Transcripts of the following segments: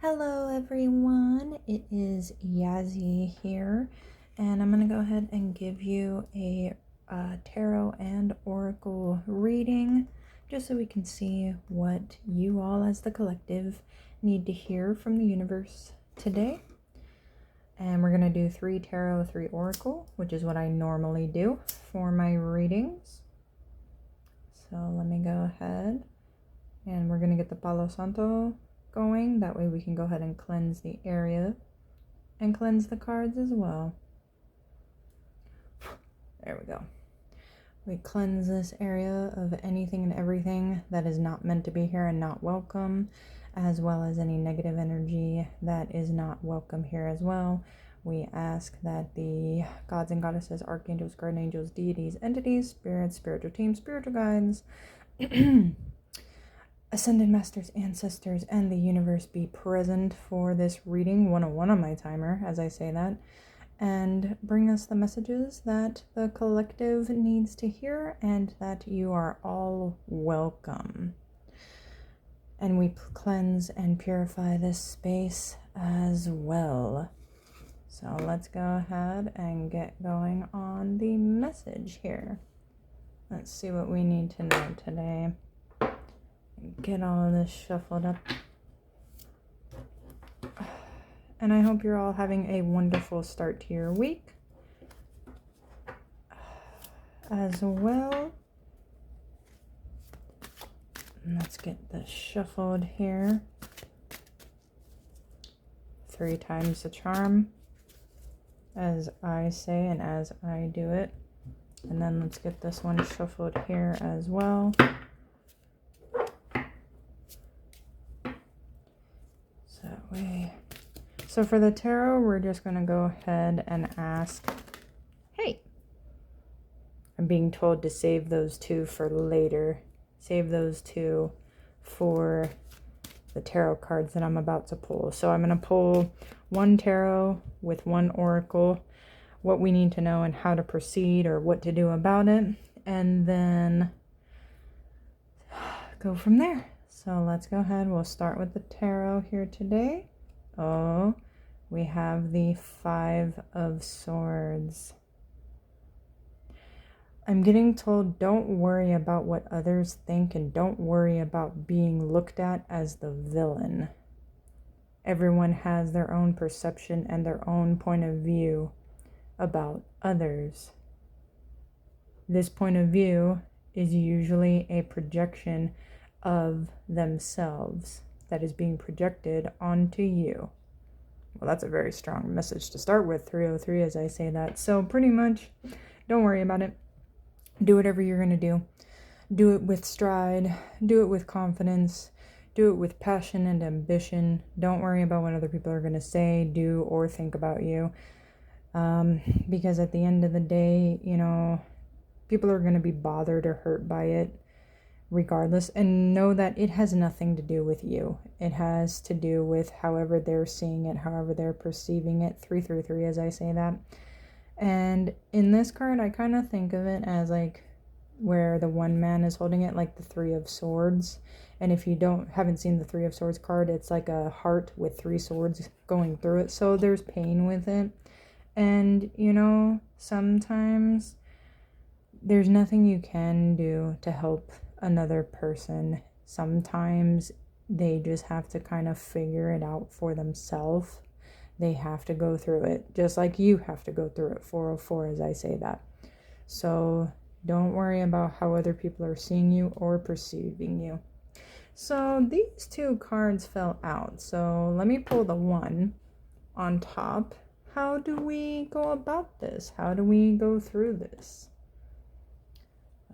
Hello everyone, it is Yazzy here, and I'm going to go ahead and give you a tarot and oracle reading, just so we can see what you all as the collective need to hear from the universe today. And we're going to do 3 tarot, 3 oracle, which is what I normally do for my readings. So let me go ahead, and we're going to get the Palo Santo going. That way we can go ahead and cleanse the area and cleanse the cards as well. There we go. We cleanse this area of anything and everything that is not meant to be here and not welcome, as well as any negative energy that is not welcome here as well. We ask that the gods and goddesses, archangels, guardian angels, deities, entities, spirits, spiritual teams, spiritual guides, ascended masters, ancestors, and the universe be present for this reading 101 on my timer, as I say that, and bring us the messages that the collective needs to hear, and that you are all welcome. And we cleanse and purify this space as well. So let's go ahead and get going on the message here. Let's see what we need to know today. Get all of this shuffled up. And I hope you're all having a wonderful start to your week as well. Let's get this shuffled here. 3 times the charm, as I say and as I do it. And then let's get this one shuffled here as well. So for the tarot, we're just going to go ahead and ask, hey, I'm being told to save those 2 for later. Save those 2 for the tarot cards that I'm about to pull. So I'm going to pull 1 tarot with 1 oracle, what we need to know and how to proceed or what to do about it, and then go from there. So let's go ahead. We'll start with the tarot here today. Oh, we have the 5 of Swords. I'm getting told don't worry about what others think and don't worry about being looked at as the villain. Everyone has their own perception and their own point of view about others. This point of view is usually a projection of themselves that is being projected onto you. Well, that's a very strong message to start with, 303, as I say that. So pretty much, don't worry about it. Do whatever you're going to do. Do it with stride. Do it with confidence. Do it with passion and ambition. Don't worry about what other people are going to say, do, or think about you. Because at the end of the day, people are going to be bothered or hurt by it regardless, and know that it has nothing to do with you. It has to do with however they're seeing it, however they're perceiving it. 333, as I say that. And in this card, I kind of think of it as like where the one man is holding it, like the 3 of Swords. And if you haven't seen the 3 of Swords card, it's like a heart with 3 swords going through it. So there's pain with it. And sometimes there's nothing you can do to help another person. Sometimes they just have to kind of figure it out for themselves. They have to go through it, just like you have to go through it, 404, as I say that. So don't worry about how other people are seeing you or perceiving you. So these 2 cards fell out. So let me pull the 1 on top. How do we go about this? How do we go through this?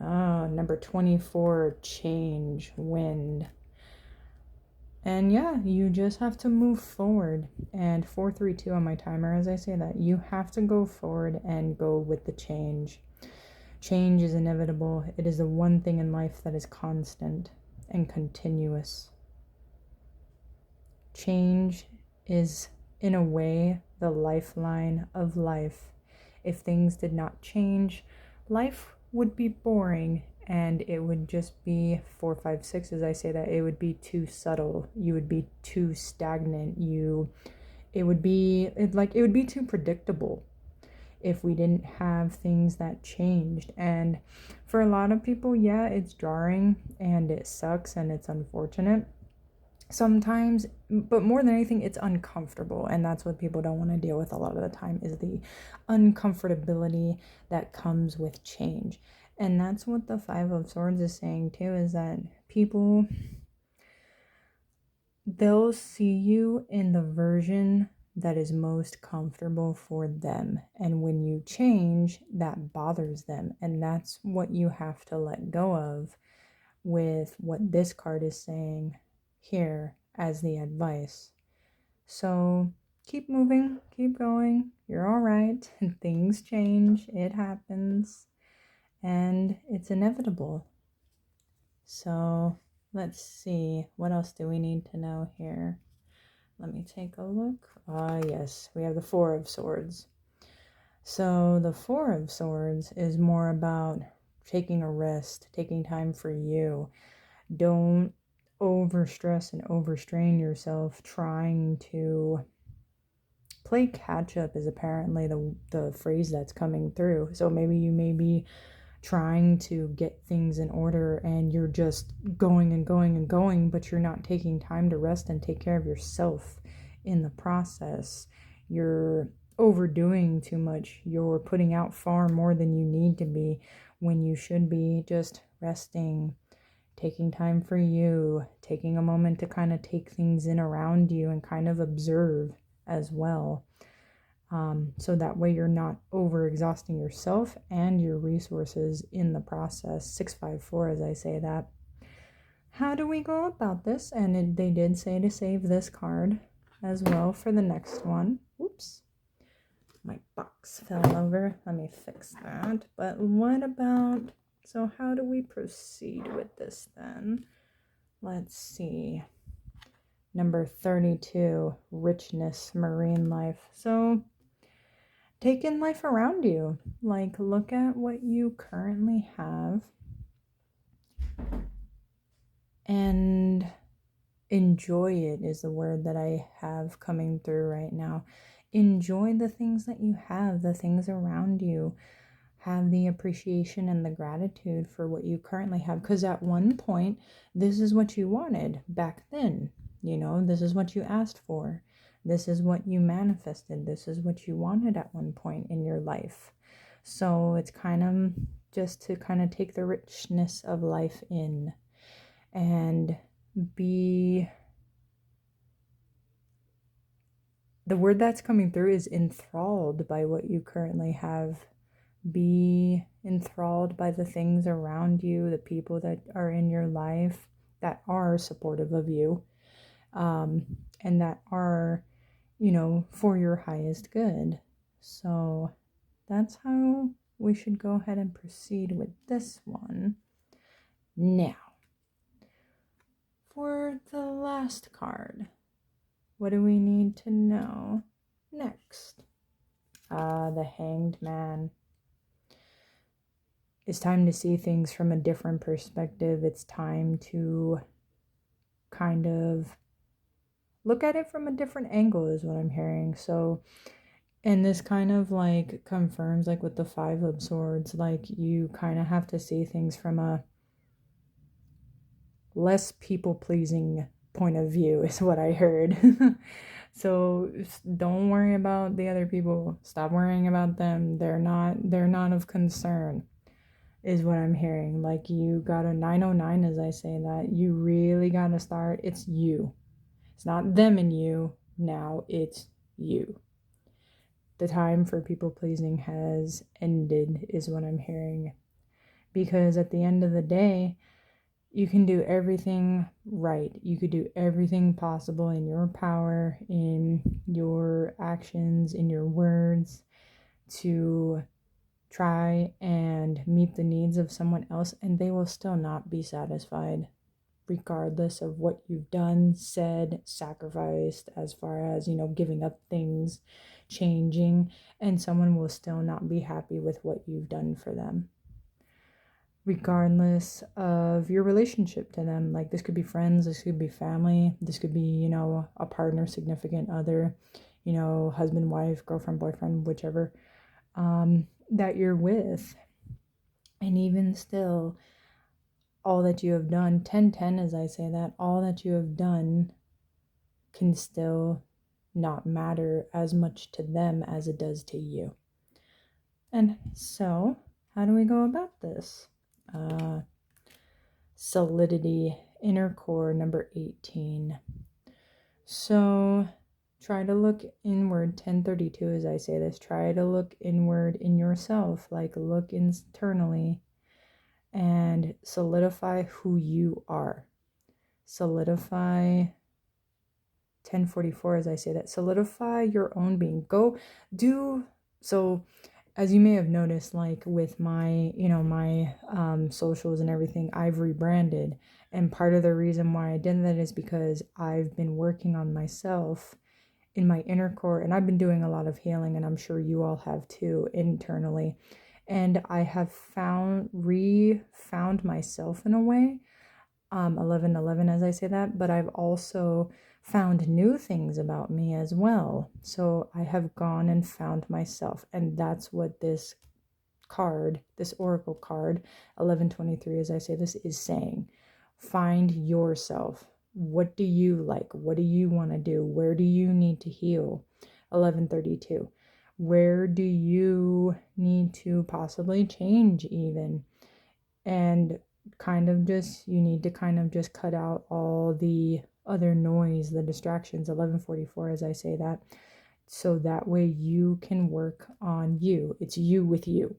Oh, number 24, change, wind. And yeah, you just have to move forward. And 432 on my timer, as I say that, you have to go forward and go with the change. Change is inevitable. It is the one thing in life that is constant and continuous. Change is, in a way, the lifeline of life. If things did not change, life would be boring and it would just be 4, 5, 6, as I say that, it would be too subtle. You would be too stagnant. It would be too predictable if we didn't have things that changed. And for a lot of people, yeah, it's jarring and it sucks and it's unfortunate sometimes, but more than anything, it's uncomfortable. And that's what people don't want to deal with a lot of the time, is the uncomfortability that comes with change. And that's what the Five of Swords is saying too, is that people, they'll see you in the version that is most comfortable for them. And when you change, that bothers them. And that's what you have to let go of with what this card is saying here as the advice. So keep moving, keep going. You're all right. Things change. It happens. And it's inevitable. So let's see. What else do we need to know here? Let me take a look. Yes, we have the Four of Swords. So the Four of Swords is more about taking a rest, taking time for you. Don't overstress and overstrain yourself trying to play catch up, is apparently the phrase that's coming through. So maybe you may be trying to get things in order and you're just going and going and going, but you're not taking time to rest and take care of yourself in the process. You're overdoing too much. You're putting out far more than you need to be, when you should be just resting, taking time for you, taking a moment to kind of take things in around you and kind of observe as well. So that way you're not overexhausting yourself and your resources in the process. 654, as I say that. How do we go about this? And they did say to save this card as well for the next one. Oops, my box fell over. Let me fix that. But what about, so how do we proceed with this then? Let's see. Number 32, richness, marine life. So take in life around you. Like, look at what you currently have and enjoy it, is the word that I have coming through right now. Enjoy the things that you have, the things around you. Have the appreciation and the gratitude for what you currently have. Because at one point, this is what you wanted back then. You know, this is what you asked for. This is what you manifested. This is what you wanted at one point in your life. So it's kind of just to kind of take the richness of life in and be, the word that's coming through is enthralled by what you currently have. Be enthralled by the things around you, the people that are in your life that are supportive of you, and that are, you know, for your highest good. So that's how we should go ahead and proceed with this one. Now, for the last card, what do we need to know next? The Hanged Man. It's time to see things from a different perspective. It's time to kind of look at it from a different angle, is what I'm hearing. So, and this kind of like confirms, like with the Five of Swords, like you kind of have to see things from a less people-pleasing point of view, is what I heard. So don't worry about the other people. Stop worrying about them. They're not of concern, is what I'm hearing. Like, you got a 909, as I say that. You really got to start. It's you. It's not them and you. Now it's you. The time for people pleasing has ended, is what I'm hearing. Because at the end of the day, you can do everything right. You could do everything possible in your power, in your actions, in your words, to try and meet the needs of someone else, and they will still not be satisfied, regardless of what you've done, said, sacrificed, as far as, you know, giving up things, changing, and someone will still not be happy with what you've done for them. regardless of your relationship to them. Like, this could be friends, this could be family, this could be, you know, a partner, significant other, you know, husband, wife, girlfriend, boyfriend, whichever, that you're with. And even still, all that you have done, 10-10 as I say that, all that you have done can still not matter as much to them as it does to you. And so, how do we go about this? Solidity, inner core, number 18. So, try to look inward, 1032 as I say this. Try to look inward in yourself, like look internally and solidify who you are. Solidify, 1044 as I say that. Solidify your own being. Go do so. As you may have noticed, like with my, you know, my socials and everything, I've rebranded. And part of the reason why I did that is because I've been working on myself in my inner core, and I've been doing a lot of healing, and I'm sure you all have too, internally. And I have found myself in a way, 1111 as I say that, but I've also found new things about me as well. So I have gone and found myself, and that's what this card, this oracle card, 1123 as I say this, is saying. Find yourself. What do you like? What do you want to do? Where do you need to heal? 1132. Where do you need to possibly change even? And you need to kind of just cut out all the other noise, the distractions, 1144 as I say that, so that way you can work on you. It's you with you.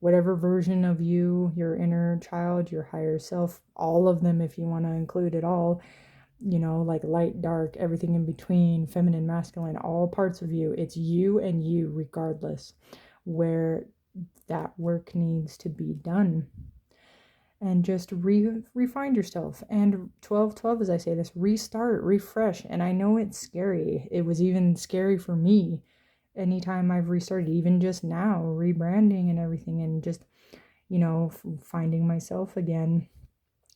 Whatever version of you, your inner child, your higher self, all of them, if you want to include it all, you know, like light, dark, everything in between, feminine, masculine, all parts of you. It's you and you regardless, where that work needs to be done. And just refine yourself. And 1212 as I say this, restart, refresh. And I know it's scary. It was even scary for me anytime I've restarted, even just now, rebranding and everything, and just, you know, finding myself again,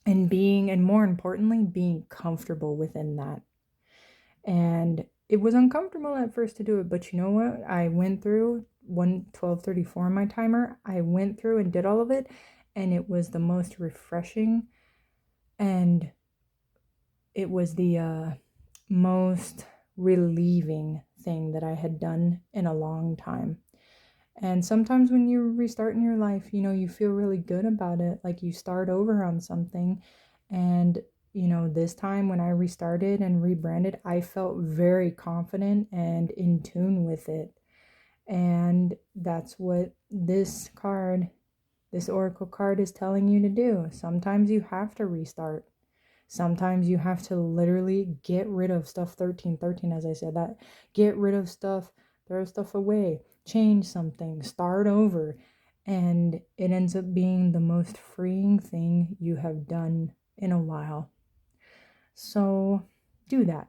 and more importantly, being comfortable within that. And it was uncomfortable at first to do it, but you know what? I went through 1234 on my timer. I went through and did all of it, and it was the most refreshing, and it was the most relieving thing that I had done in a long time. And sometimes when you restart in your life, you know, you feel really good about it, like you start over on something. And you know, this time when I restarted and rebranded, I felt very confident and in tune with it. And that's what this oracle card is telling you to do. Sometimes you have to restart. Sometimes you have to literally get rid of stuff. 1313 as I said that. Get rid of stuff, throw stuff away, change something, start over. And it ends up being the most freeing thing you have done in a while. So do that.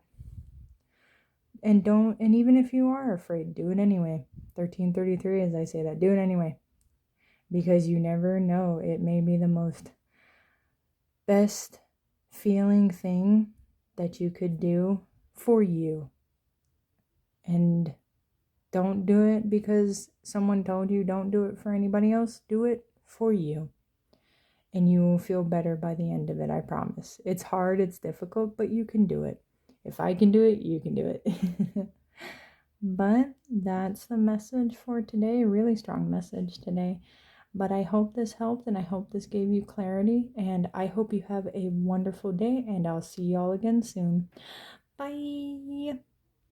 And even if you are afraid, do it anyway. 1333 as I say that. Do it anyway. Because you never know. It may be the most best feeling thing that you could do for you. And don't do it because someone told you. Don't do it for anybody else. Do it for you. And you will feel better by the end of it, I promise. It's hard, it's difficult, but you can do it. If I can do it, you can do it. But that's the message for today. Really strong message today. But I hope this helped, and I hope this gave you clarity, and I hope you have a wonderful day, and I'll see y'all again soon. Bye.